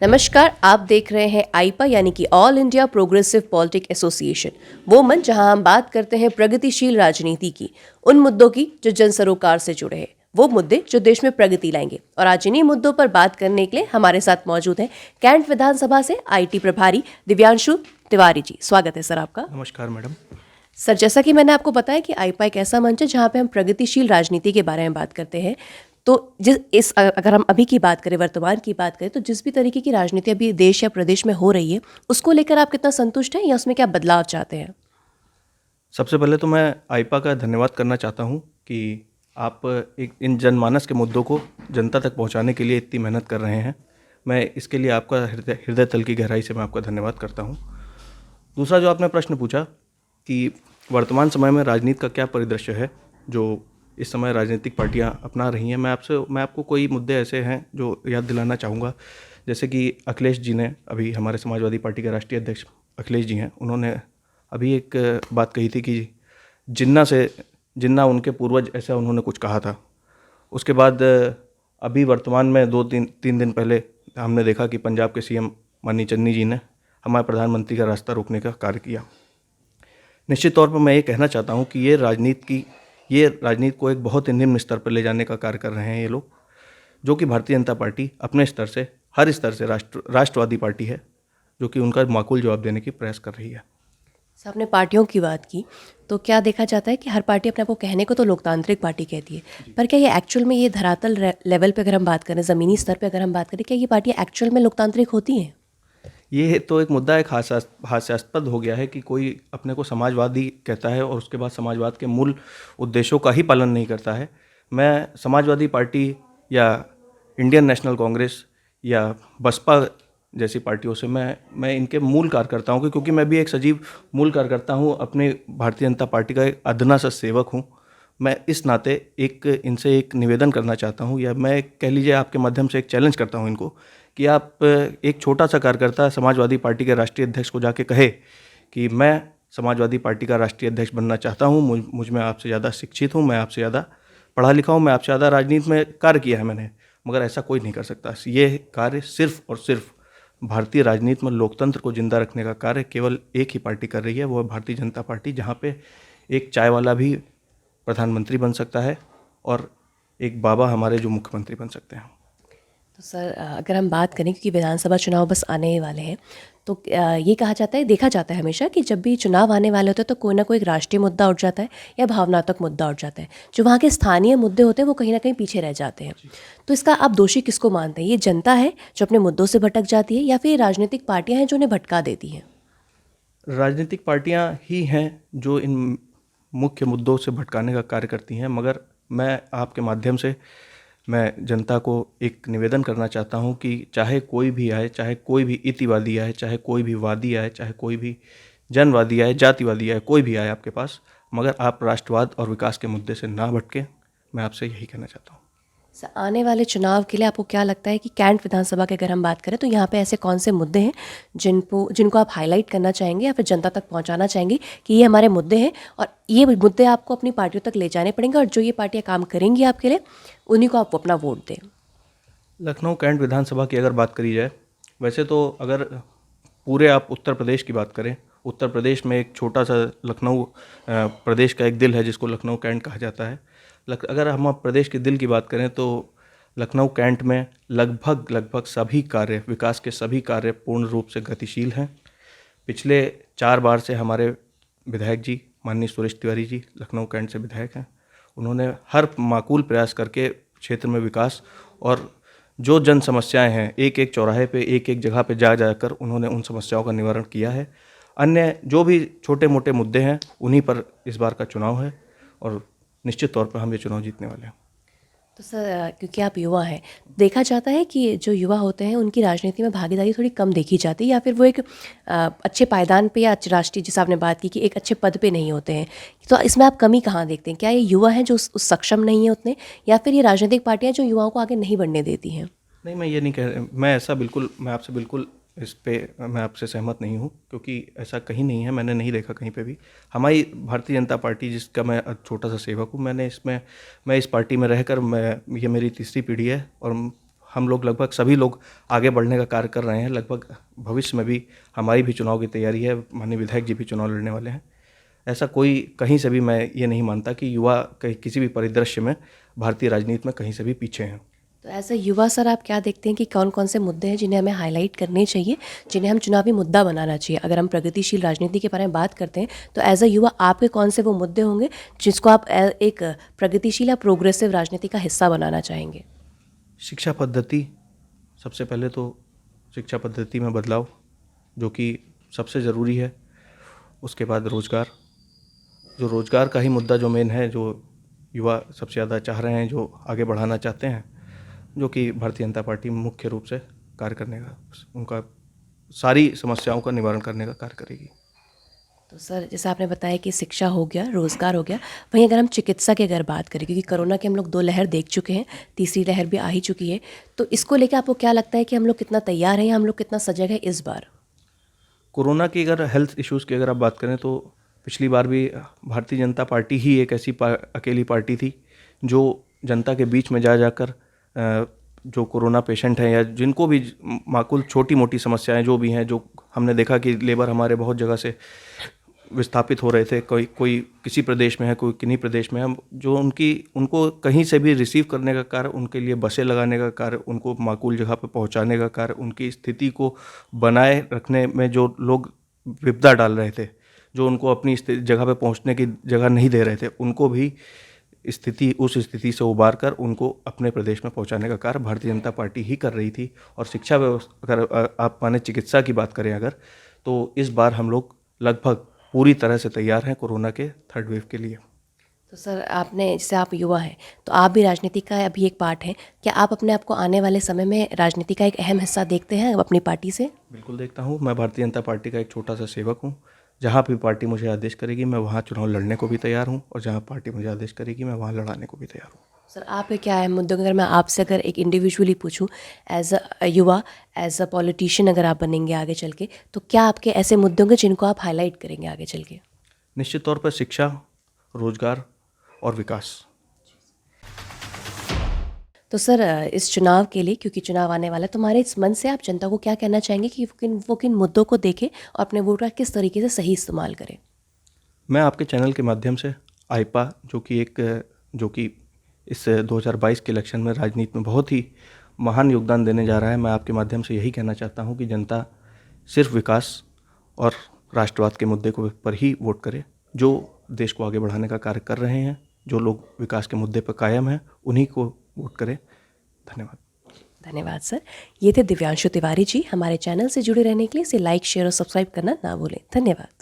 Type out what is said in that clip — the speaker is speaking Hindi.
नमस्कार, आप देख रहे हैं आईपा यानी कि all India progressive politic association, वो मंच जहां हम बात करते हैं प्रगतिशील राजनीति की, उन मुद्दों की जो जन सरोकार से जुड़े हैं, वो मुद्दे जो देश में प्रगति लाएंगे। और आज इन्हीं मुद्दों पर बात करने के लिए हमारे साथ मौजूद हैं कैंट विधानसभा से आईटी प्रभारी दिव्यांशु तिवारी जी। स्वागत है सर आपका। नमस्कार मैडम। सर, जैसा कि मैंने आपको बताया कि आईपा एक ऐसा मंच है जहाँ पे हम प्रगतिशील राजनीति के बारे में बात करते हैं। तो अगर हम अभी की बात करें, वर्तमान की बात करें, तो जिस भी तरीके की राजनीति अभी देश या प्रदेश में हो रही है, उसको लेकर आप कितना संतुष्ट हैं या उसमें क्या बदलाव चाहते हैं? सबसे पहले तो मैं आईपा का धन्यवाद करना चाहता हूँ कि आप एक इन जनमानस के मुद्दों को जनता तक पहुँचाने के लिए इतनी मेहनत कर रहे हैं। मैं इसके लिए आपका हृदय तल की गहराई से मैं आपका धन्यवाद करता हूँ। दूसरा, जो आपने प्रश्न पूछा कि वर्तमान समय में राजनीति का क्या परिदृश्य है जो इस समय राजनीतिक पार्टियां अपना रही हैं, मैं आपको कोई मुद्दे ऐसे हैं जो याद दिलाना चाहूँगा। जैसे कि अखिलेश जी ने, अभी हमारे समाजवादी पार्टी के राष्ट्रीय अध्यक्ष अखिलेश जी हैं, उन्होंने अभी एक बात कही थी कि जिन्ना उनके पूर्वज, ऐसा उन्होंने कुछ कहा था। उसके बाद अभी वर्तमान में तीन दिन पहले हमने देखा कि पंजाब के सीएम माननीय चन्नी जी ने हमारे प्रधानमंत्री का रास्ता रोकने का कार्य किया। निश्चित तौर पर मैं ये कहना चाहता हूँ कि ये राजनीति को एक बहुत ही निम्न स्तर पर ले जाने का कार्य कर रहे हैं ये लोग, जो कि भारतीय जनता पार्टी अपने स्तर से, हर स्तर से राष्ट्रवादी पार्टी है, जो कि उनका माकूल जवाब देने की प्रयास कर रही है। सर, आपने पार्टियों की बात की, तो क्या देखा जाता है कि हर पार्टी अपने आप को कहने को तो लोकतांत्रिक पार्टी कहती है, पर क्या ये एक्चुअल में, ये धरातल लेवल पे अगर हम बात करें, ज़मीनी स्तर पे अगर हम बात करें, क्या ये पार्टियाँ एक्चुअल में लोकतांत्रिक होती हैं? ये तो एक मुद्दा, एक हास्यास्पद हो गया है कि कोई अपने को समाजवादी कहता है और उसके बाद समाजवाद के मूल उद्देश्यों का ही पालन नहीं करता है। मैं समाजवादी पार्टी या इंडियन नेशनल कांग्रेस या बसपा जैसी पार्टियों से मैं इनके मूल कार्यकर्ताओं के, क्योंकि मैं भी एक सजीव मूल कार्यकर्ता हूँ, अपने भारतीय जनता पार्टी का एक अदना सा सेवक हूँ। मैं इस नाते इनसे एक निवेदन करना चाहता हूँ, या मैं कह लीजिए आपके माध्यम से एक चैलेंज करता हूँ इनको, कि आप एक छोटा सा कार्यकर्ता समाजवादी पार्टी के राष्ट्रीय अध्यक्ष को जाके कहे कि मैं समाजवादी पार्टी का राष्ट्रीय अध्यक्ष बनना चाहता हूँ, मुझ में आपसे ज़्यादा शिक्षित हूँ, मैं आपसे ज़्यादा पढ़ा लिखा हूँ, मैं आपसे ज़्यादा राजनीति में कार्य किया है मैंने, मगर ऐसा कोई नहीं कर सकता। ये कार्य सिर्फ और सिर्फ भारतीय राजनीति में लोकतंत्र को जिंदा रखने का कार्य केवल एक ही पार्टी कर रही है, वो है भारतीय जनता पार्टी, जहाँ पे एक चाय वाला भी प्रधानमंत्री बन सकता है और एक बाबा हमारे जो मुख्यमंत्री बन सकते हैं। तो सर, अगर हम बात करें, क्योंकि विधानसभा चुनाव बस आने ही वाले हैं, तो ये कहा जाता है, देखा जाता है हमेशा कि जब भी चुनाव आने वाले होते हैं तो कोई ना कोई एक राष्ट्रीय मुद्दा उठ जाता है या भावनात्मक मुद्दा उठ जाता है। जो वहाँ के स्थानीय मुद्दे होते हैं वो कहीं ना कहीं पीछे रह जाते हैं। तो इसका आप दोषी किसको मानते हैं? ये जनता है जो अपने मुद्दों से भटक जाती है, या फिर राजनीतिक पार्टियाँ हैं जो उन्हें भटका देती हैं? राजनीतिक पार्टियां ही हैं जो इन मुख्य मुद्दों से भटकाने का कार्य करती हैं, मगर मैं आपके माध्यम से मैं जनता को एक निवेदन करना चाहता हूं कि चाहे कोई भी आए, चाहे कोई भी इतिवादी आए, चाहे कोई भी वादी आए, चाहे कोई भी जनवादी आए, जातिवादी आए, कोई भी आए आपके पास, मगर आप राष्ट्रवाद और विकास के मुद्दे से ना भटकें। मैं आपसे यही कहना चाहता हूँ। सर, आने वाले चुनाव के लिए आपको क्या लगता है कि कैंट विधानसभा के अगर हम बात करें तो यहाँ पे ऐसे कौन से मुद्दे हैं जिनको आप हाईलाइट करना चाहेंगे या फिर जनता तक पहुँचाना चाहेंगे कि ये हमारे मुद्दे हैं और ये मुद्दे आपको अपनी पार्टियों तक ले जाने पड़ेंगे, और जो ये पार्टियाँ काम करेंगी आपके लिए, उन्हीं को आप अपना वोट दें? लखनऊ कैंट विधानसभा की अगर बात करी जाए, वैसे तो अगर पूरे आप उत्तर प्रदेश की बात करें, उत्तर प्रदेश में एक छोटा सा लखनऊ प्रदेश का एक दिल है जिसको लखनऊ कैंट कहा जाता है। अगर हम प्रदेश के दिल की बात करें तो लखनऊ कैंट में लगभग सभी कार्य, विकास के सभी कार्य पूर्ण रूप से गतिशील हैं। पिछले 4 बार से हमारे विधायक जी माननीय सुरेश तिवारी जी लखनऊ कैंट से विधायक हैं। उन्होंने हर माकूल प्रयास करके क्षेत्र में विकास और जो जन समस्याएं हैं, एक एक चौराहे पे, एक एक जगह पे जाकर उन्होंने उन समस्याओं का निवारण किया है। अन्य जो भी छोटे मोटे मुद्दे हैं उन्हीं पर इस बार का चुनाव है और निश्चित तौर पर हम ये चुनाव जीतने वाले हैं। तो सर, क्योंकि आप युवा हैं, देखा जाता है कि जो युवा होते हैं उनकी राजनीति में भागीदारी थोड़ी कम देखी जाती है, या फिर वो एक अच्छे पायदान पे या राष्ट्रीय, जिस आपने बात की कि एक अच्छे पद पे नहीं होते हैं। तो इसमें आप कमी कहाँ देखते हैं? क्या ये युवा हैं जो उस सक्षम नहीं है उतने, या फिर ये राजनीतिक पार्टियाँ जो युवाओं को आगे नहीं बढ़ने देती हैं? नहीं, मैं ये नहीं मैं आपसे बिल्कुल इस पे मैं आपसे सहमत नहीं हूँ, क्योंकि ऐसा कहीं नहीं है, मैंने नहीं देखा कहीं पे भी। हमारी भारतीय जनता पार्टी, जिसका मैं छोटा सा सेवक हूँ, मैं इस पार्टी में रहकर ये मेरी तीसरी पीढ़ी है और हम लोग लगभग सभी लोग आगे बढ़ने का कार्य कर रहे हैं। लगभग भविष्य में भी हमारी भी चुनाव की तैयारी है, माननीय विधायक जी भी चुनाव लड़ने वाले हैं। ऐसा कोई कहीं से भी मैं ये नहीं मानता कि युवा कहीं किसी भी परिदृश्य में भारतीय राजनीति में कहीं से भी पीछे हैं। तो एज अ युवा सर आप क्या देखते हैं कि कौन कौन से मुद्दे हैं जिन्हें हमें हाईलाइट करने चाहिए, जिन्हें हम चुनावी मुद्दा बनाना चाहिए? अगर हम प्रगतिशील राजनीति के बारे में बात करते हैं तो एज अ युवा आपके कौन से वो मुद्दे होंगे जिसको आप एक प्रगतिशील या प्रोग्रेसिव राजनीति का हिस्सा बनाना चाहेंगे? शिक्षा पद्धति, सबसे पहले तो शिक्षा पद्धति में बदलाव जो कि सबसे ज़रूरी है। उसके बाद रोज़गार, जो रोज़गार का ही मुद्दा जो मेन है, जो युवा सबसे ज़्यादा चाह रहे हैं, जो आगे बढ़ाना चाहते हैं, जो कि भारतीय जनता पार्टी मुख्य रूप से कार्य करने का, उनका सारी समस्याओं का निवारण करने का कार्य करेगी। तो सर जैसे आपने बताया कि शिक्षा हो गया, रोज़गार हो गया, वहीं अगर हम चिकित्सा की अगर बात करें, क्योंकि कोरोना के हम लोग 2 लहर देख चुके हैं, तीसरी लहर भी आ ही चुकी है, तो इसको लेके आपको क्या लगता है कि हम लोग कितना तैयार हैं या हम लोग कितना सजग है इस बार? कोरोना की अगर हेल्थ इश्यूज़ की अगर आप बात करें तो पिछली बार भी भारतीय जनता पार्टी ही एक ऐसी अकेली पार्टी थी जो जनता के बीच में जा जाकर जो कोरोना पेशेंट हैं या जिनको भी माकूल छोटी मोटी समस्याएं जो भी हैं, जो हमने देखा कि लेबर हमारे बहुत जगह से विस्थापित हो रहे थे, कोई कोई किसी प्रदेश में है, कोई किन्हीं प्रदेश में है, जो उनको कहीं से भी रिसीव करने का कार्य, उनके लिए बसें लगाने का कार्य, उनको माकूल जगह पर पहुंचाने का कार्य, उनकी स्थिति को बनाए रखने में जो लोग विपदा डाल रहे थे, जो उनको अपनी जगह पे पहुंचने की जगह नहीं दे रहे थे, उनको भी उस स्थिति से उबार कर उनको अपने प्रदेश में पहुंचाने का कार्य भारतीय जनता पार्टी ही कर रही थी। और शिक्षा व्यवस्था, अगर आप माने चिकित्सा की बात करें अगर, तो इस बार हम लोग लगभग पूरी तरह से तैयार हैं कोरोना के 3rd वेव के लिए। तो सर आपने, जैसे आप युवा हैं तो आप भी राजनीति का अभी एक पार्ट हैं, क्या आप अपने आप को आने वाले समय में राजनीति का एक अहम हिस्सा देखते हैं अपनी पार्टी से? बिल्कुल देखता हूँ। मैं भारतीय जनता पार्टी का एक छोटा सा सेवक हूँ। जहाँ भी पार्टी मुझे आदेश करेगी मैं वहाँ चुनाव लड़ने को भी तैयार हूँ, और जहाँ पार्टी मुझे आदेश करेगी मैं वहाँ लड़ाने को भी तैयार हूँ। सर आपके क्या है मुद्दों, अगर मैं आपसे अगर एक इंडिविजुअली पूछूं, एज अ युवा, एज अ पॉलिटिशियन अगर आप बनेंगे आगे चल के, तो क्या आपके ऐसे मुद्दे होंगे जिनको आप हाईलाइट करेंगे आगे चल के? निश्चित तौर पर शिक्षा, रोजगार और विकास। तो सर इस चुनाव के लिए, क्योंकि चुनाव आने वाला है, तो हमारे इस मन से आप जनता को क्या कहना चाहेंगे कि वो किन मुद्दों को देखें और अपने वोट का किस तरीके से सही इस्तेमाल करें? मैं आपके चैनल के माध्यम से आईपा, जो कि इस 2022 के इलेक्शन में राजनीति में बहुत ही महान योगदान देने जा रहा है, मैं आपके माध्यम से यही कहना चाहता हूं कि जनता सिर्फ विकास और राष्ट्रवाद के मुद्दे को पर ही वोट करे। जो देश को आगे बढ़ाने का कार्य कर रहे हैं, जो लोग विकास के मुद्दे पर कायम हैं, उन्हीं को वोट करें। धन्यवाद। धन्यवाद सर। ये थे दिव्यांशु तिवारी जी। हमारे चैनल से जुड़े रहने के लिए इसे लाइक, शेयर और सब्सक्राइब करना ना भूलें। धन्यवाद।